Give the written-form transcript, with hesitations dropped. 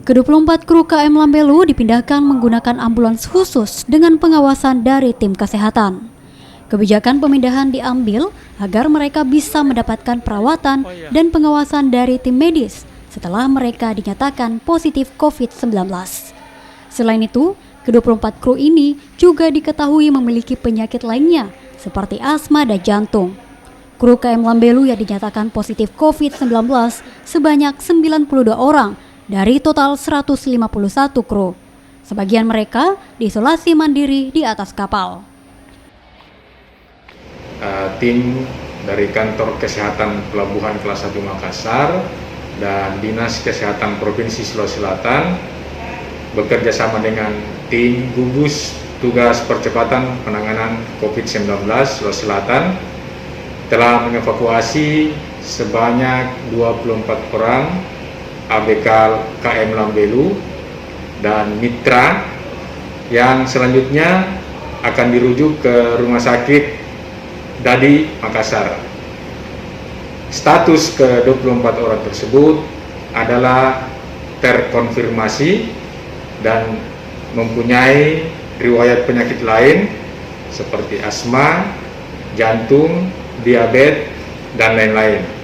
Ke-24 kru KM Lambelu dipindahkan menggunakan ambulans khusus dengan pengawasan dari tim kesehatan. Kebijakan pemindahan diambil agar mereka bisa mendapatkan perawatan dan pengawasan dari tim medis setelah mereka dinyatakan positif COVID-19. Selain itu, ke-24 kru ini juga diketahui memiliki penyakit lainnya seperti asma dan jantung. Kru KM Lambelu yang dinyatakan positif COVID-19 sebanyak 92 orang dari total 151 kru. Sebagian mereka diisolasi mandiri di atas kapal. Tim dari Kantor Kesehatan Pelabuhan Kelas 1 Makassar dan Dinas Kesehatan Provinsi Sulawesi Selatan bekerja sama dengan tim gugus tugas percepatan penanganan COVID-19 Sulawesi Selatan telah mengevakuasi sebanyak 24 orang ABK KM Lambelu dan mitra yang selanjutnya akan dirujuk ke Rumah Sakit Dadi Makassar. Status ke-24 orang tersebut adalah terkonfirmasi dan mempunyai riwayat penyakit lain seperti asma, jantung, diabetes, dan lain-lain.